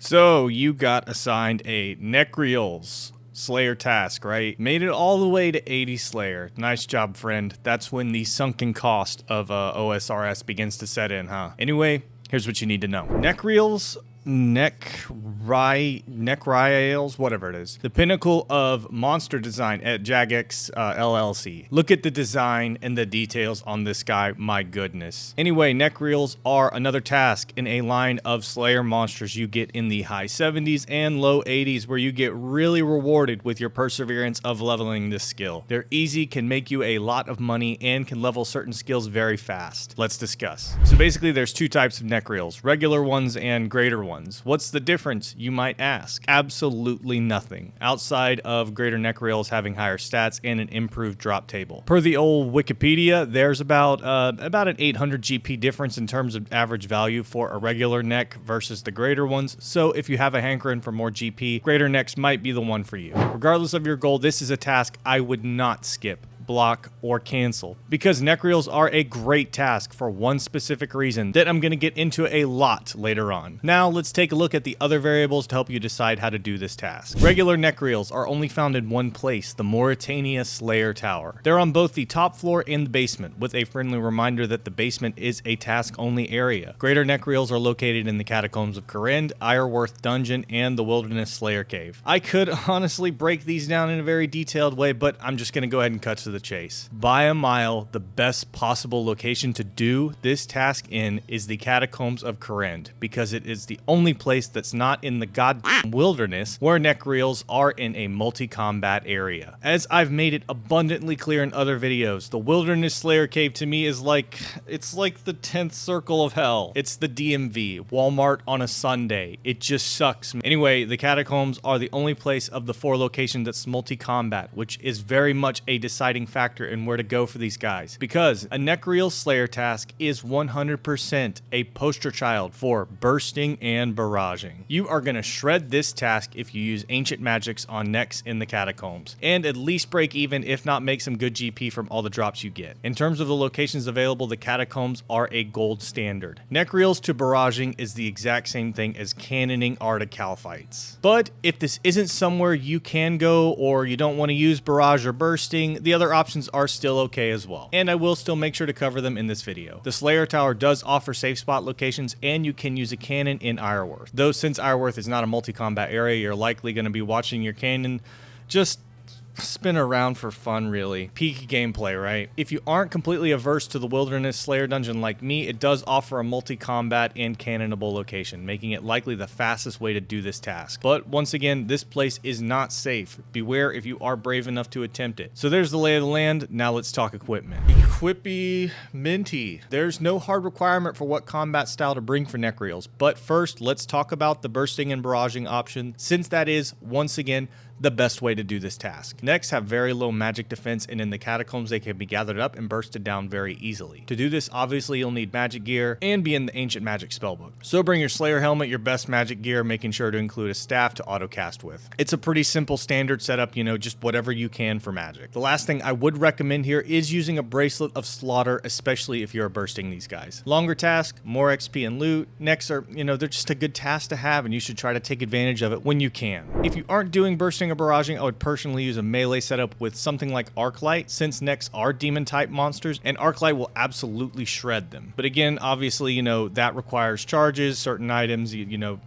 So you got assigned a Nechryael's Slayer task, right? Made it all the way to 80 Slayer. Nice job, friend. That's when the sunken cost of OSRS begins to set in, huh? Anyway, here's what you need to know. Nechryael's, whatever it is. The pinnacle of monster design at Jagex LLC. Look at the design and the details on this guy, my goodness. Anyway, Nechryael's are another task in a line of Slayer monsters you get in the high 70s and low 80s where you get really rewarded with your perseverance of leveling this skill. They're easy, can make you a lot of money, and can level certain skills very fast. Let's discuss. So basically there's two types of Nechryael's, regular ones and greater ones. What's the difference, you might ask? Absolutely nothing, outside of greater Nechryael's having higher stats and an improved drop table. Per the old Wikipedia, there's about an 800 GP difference in terms of average value for a regular neck versus the greater ones, so if you have a hankering for more GP, greater necks might be the one for you. Regardless of your goal, this is a task I would not skip, block, or cancel, because Nechryael's are a great task for one specific reason that I'm going to get into a lot later on. Now let's take a look at the other variables to help you decide how to do this task. Regular Nechryael's are only found in one place, the Morytania Slayer Tower. They're on both the top floor and the basement, with a friendly reminder that the basement is a task-only area. Greater Nechryael's are located in the Catacombs of Kourend, Iorwerth Dungeon, and the Wilderness Slayer Cave. I could honestly break these down in a very detailed way, but I'm just going to go ahead and cut to the chase. By a mile, the best possible location to do this task in is the Catacombs of Kourend, because it is the only place that's not in the goddamn wilderness where Nechryael's are in a multi-combat area. As I've made it abundantly clear in other videos, the Wilderness Slayer Cave to me is it's like the 10th circle of hell. It's the DMV, Walmart on a Sunday. It just sucks. Anyway, the Catacombs are the only place of the 4 locations that's multi-combat, which is very much a deciding factor in where to go for these guys, because a Nechryael Slayer task is 100% a poster child for bursting and barraging. You are going to shred this task if you use ancient magics on necks in the Catacombs, and at least break even, if not make some good GP from all the drops you get. In terms of the locations available, the Catacombs are a gold standard. Nechryael's to barraging is the exact same thing as cannoning are to calphites. But if this isn't somewhere you can go, or you don't want to use barrage or bursting, the other options are still okay as well, and I will still make sure to cover them in this video. The Slayer Tower does offer safe spot locations, and you can use a cannon in Iorwerth. Though since Iorwerth is not a multi-combat area, you're likely going to be watching your cannon just spin around for fun, really. Peak gameplay, right? If you aren't completely averse to the Wilderness Slayer Dungeon like me, it does offer a multi-combat and cannonable location, making it likely the fastest way to do this task. But once again, this place is not safe. Beware if you are brave enough to attempt it. So there's the lay of the land. Now let's talk equipment. Equippy Minty. There's no hard requirement for what combat style to bring for Nechryael's, but first let's talk about the bursting and barraging option, since that is, once again, the best way to do this task. Necks have very low magic defense, and in the Catacombs they can be gathered up and bursted down very easily. To do this, obviously you'll need magic gear and be in the ancient magic spellbook. So bring your Slayer helmet, your best magic gear, making sure to include a staff to auto cast with. It's a pretty simple standard setup, just whatever you can for magic. The last thing I would recommend here is using a bracelet of slaughter, especially if you're bursting these guys. Longer task, more XP and loot. Necks are, they're just a good task to have, and you should try to take advantage of it when you can. If you aren't doing bursting or barraging, I would personally use a melee setup with something like Arclight, since necks are demon type monsters and Arclight will absolutely shred them. But again, obviously, that requires charges, certain items,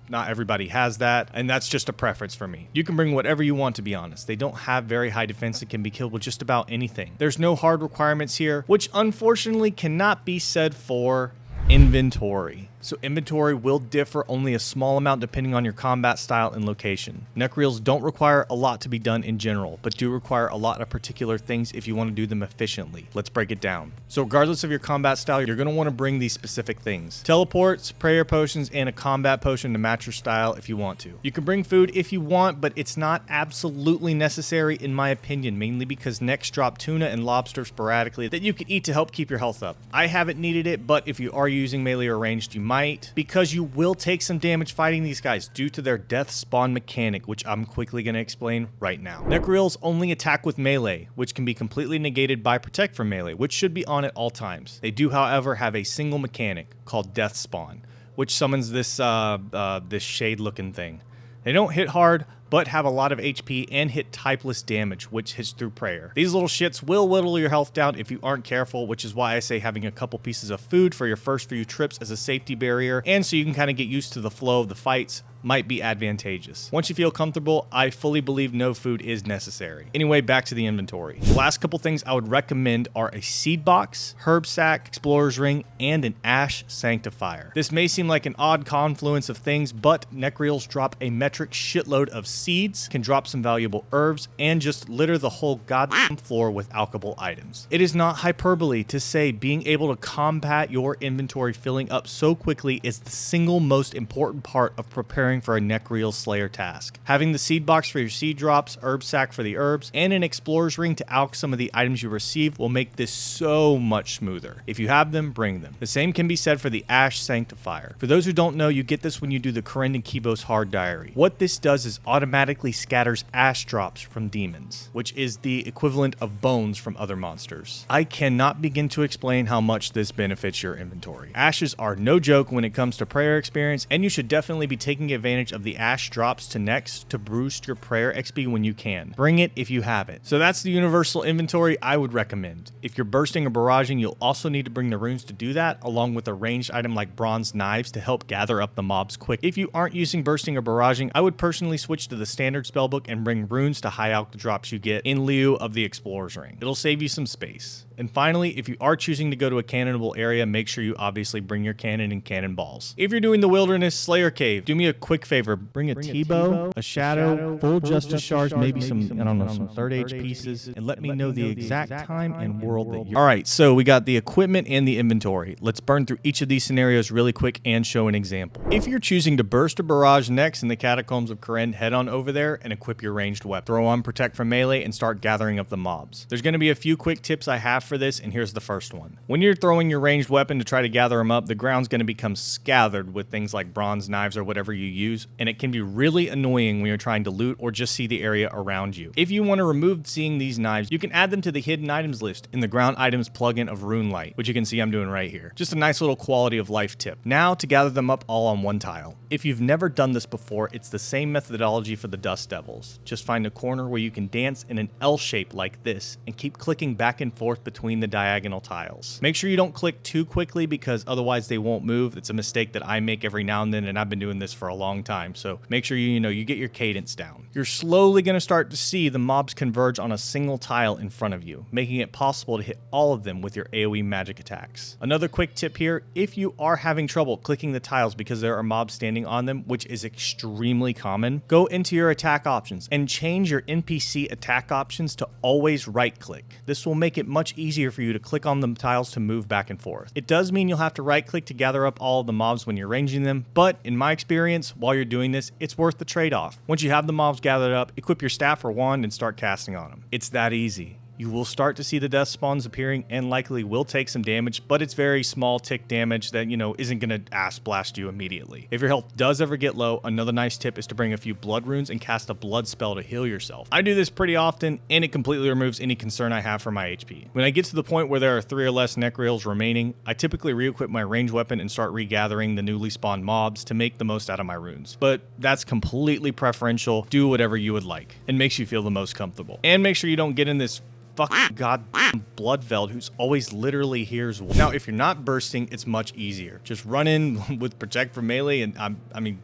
not everybody has that, and that's just a preference for me. You can bring whatever you want, to be honest. They don't have very high defense and can be killed with just about anything. There's no hard requirements here, which unfortunately cannot be said for inventory. So inventory will differ only a small amount depending on your combat style and location. Nechryael's don't require a lot to be done in general, but do require a lot of particular things if you want to do them efficiently. Let's break it down. So regardless of your combat style, you're going to want to bring these specific things. Teleports, prayer potions, and a combat potion to match your style if you want to. You can bring food if you want, but it's not absolutely necessary in my opinion, mainly because necks drop tuna and lobster sporadically that you can eat to help keep your health up. I haven't needed it, but if you are using melee or ranged, you might, because you will take some damage fighting these guys due to their death spawn mechanic, which I'm quickly going to explain right now. Nechryael's only attack with melee, which can be completely negated by protect from melee, which should be on at all times. They do, however, have a single mechanic called death spawn, which summons this this shade-looking thing. They don't hit hard, but have a lot of HP and hit typeless damage, which hits through prayer. These little shits will whittle your health down if you aren't careful, which is why I say having a couple pieces of food for your first few trips as a safety barrier, and so you can kind of get used to the flow of the fights, might be advantageous. Once you feel comfortable, I fully believe no food is necessary. Anyway, back to the inventory. The last couple things I would recommend are a seed box, herb sack, explorer's ring, and an ash sanctifier. This may seem like an odd confluence of things, but Nechryaels drop a metric shitload of seeds, can drop some valuable herbs, and just litter the whole goddamn floor with alchemical items. It is not hyperbole to say being able to combat your inventory filling up so quickly is the single most important part of preparing for a Nechryael Slayer task. Having the seed box for your seed drops, herb sack for the herbs, and an explorer's ring to alch some of the items you receive will make this so much smoother. If you have them, bring them. The same can be said for the ash sanctifier. For those who don't know, you get this when you do the Kourend and Kibos hard diary. What this does is automatically scatters ash drops from demons, which is the equivalent of bones from other monsters. I cannot begin to explain how much this benefits your inventory. Ashes are no joke when it comes to prayer experience, and you should definitely be taking advantage of the ash drops to next to boost your prayer XP when you can. Bring it if you have it. So that's the universal inventory I would recommend. If you're bursting or barraging, you'll also need to bring the runes to do that, along with a ranged item like bronze knives to help gather up the mobs quick. If you aren't using bursting or barraging, I would personally switch to the standard spellbook and bring runes to high out the drops you get in lieu of the explorer's ring. It'll save you some space. And finally, if you are choosing to go to a cannonable area, make sure you obviously bring your cannon and cannonballs. If you're doing the wilderness Slayer cave, do me a quick favor. Bring a T-bow, a shadow, full justice shards, maybe some, I don't know, some third age pieces, and let me know the exact time and world that you're... Alright, so we got the equipment and the inventory. Let's burn through each of these scenarios really quick and show an example. If you're choosing to burst or barrage next in the Catacombs of Kourend, head on over there and equip your ranged weapon. Throw on Protect from melee and start gathering up the mobs. There's going to be a few quick tips I have for this, and here's the first one. When you're throwing your ranged weapon to try to gather them up, the ground's going to become scattered with things like bronze knives or whatever you use, and it can be really annoying when you're trying to loot or just see the area around you. If you want to remove seeing these knives, you can add them to the hidden items list in the ground items plugin of Runelight, which you can see I'm doing right here. Just a nice little quality of life tip. Now to gather them up all on one tile. If you've never done this before, it's the same methodology for the Dust Devils. Just find a corner where you can dance in an L shape like this and keep clicking back and forth between the diagonal tiles. Make sure you don't click too quickly because otherwise they won't move. It's a mistake that I make every now and then, and I've been doing this for a long time. So make sure you get your cadence down. You're slowly going to start to see the mobs converge on a single tile in front of you, making it possible to hit all of them with your AoE magic attacks. Another quick tip here, if you are having trouble clicking the tiles because there are mobs standing on them, which is extremely common, go into your attack options and change your NPC attack options to always right click. This will make it much easier for you to click on the tiles to move back and forth. It does mean you'll have to right click to gather up all of the mobs when you're ranging them, but in my experience, while you're doing this, it's worth the trade-off. Once you have the mobs gathered up, equip your staff or wand and start casting on them. It's that easy. You will start to see the death spawns appearing and likely will take some damage, but it's very small tick damage that, isn't going to ass blast you immediately. If your health does ever get low, another nice tip is to bring a few blood runes and cast a blood spell to heal yourself. I do this pretty often, and it completely removes any concern I have for my HP. When I get to the point where there are 3 or less Nechryaels remaining, I typically re-equip my ranged weapon and start regathering the newly spawned mobs to make the most out of my runes. But that's completely preferential. Do whatever you would like and makes you feel the most comfortable. And make sure you don't get in this fucking goddamn Bloodveld who's always literally hears. Now, if you're not bursting, it's much easier. Just run in with Protect from melee and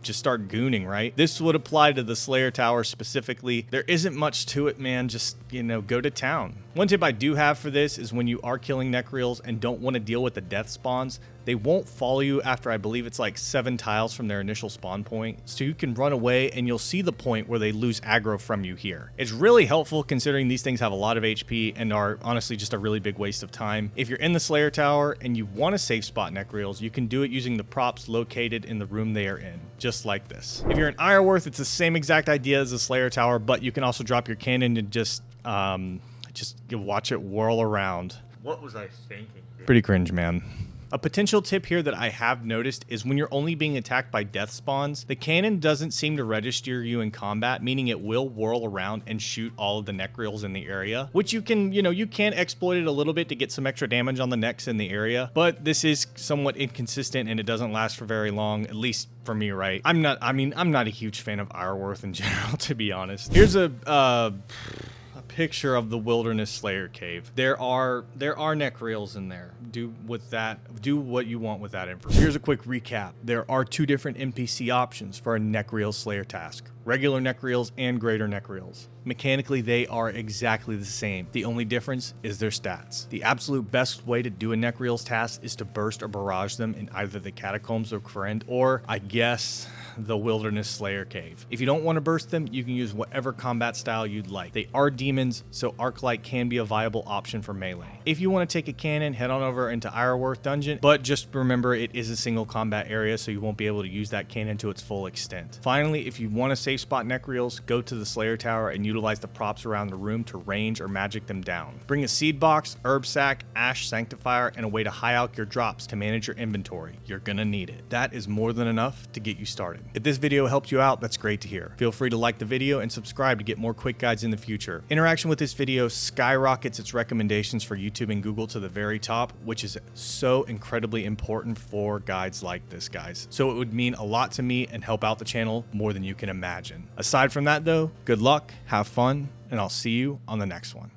just start gooning, right? This would apply to the Slayer Tower specifically. There isn't much to it, man. Just, go to town. One tip I do have for this is when you are killing Nechryaels and don't want to deal with the death spawns, they won't follow you after I believe it's like 7 tiles from their initial spawn point. So you can run away and you'll see the point where they lose aggro from you here. It's really helpful considering these things have a lot of HP and are honestly just a really big waste of time. If you're in the Slayer Tower and you want to safe spot Nechryaels, you can do it using the props located in the room they are in, just like this. If you're in Iorwerth, it's the same exact idea as the Slayer Tower, but you can also drop your cannon and just watch it whirl around. What was I thinking? Pretty cringe, man. A potential tip here that I have noticed is when you're only being attacked by death spawns, the cannon doesn't seem to register you in combat, meaning it will whirl around and shoot all of the Nechryaels in the area, which you can, you can exploit it a little bit to get some extra damage on the necks in the area, but this is somewhat inconsistent and it doesn't last for very long, at least for me, right? I'm not a huge fan of Iorwerth in general, to be honest. Here's a picture of the Wilderness Slayer cave. There are Nechryaels in there. Do what you want with that information. Here's a quick recap. There are 2 different NPC options for a Nechryael Slayer task: regular Nechryaels and greater Nechryaels. Mechanically, they are exactly the same. The only difference is their stats. The absolute best way to do a Nechryael's task is to burst or barrage them in either the Catacombs of Kourend or, I guess, the Wilderness Slayer cave. If you don't want to burst them, you can use whatever combat style you'd like. They are demons, so Arclight can be a viable option for melee. If you want to take a cannon, head on over into Iorwerth dungeon, but just remember it is a single combat area, so you won't be able to use that cannon to its full extent. Finally, if you want to safe spot Nechryaels, go to the Slayer Tower and utilize the props around the room to range or magic them down. Bring a seed box, herb sack, ash sanctifier, and a way to high out your drops to manage your inventory. You're gonna need it. That is more than enough to get you started. If this video helped you out, that's great to hear. Feel free to like the video and subscribe to get more quick guides in the future. Interaction with this video skyrockets its recommendations for YouTube and Google to the very top, which is so incredibly important for guides like this, guys. So it would mean a lot to me and help out the channel more than you can imagine. Aside from that though, good luck, have fun, and I'll see you on the next one.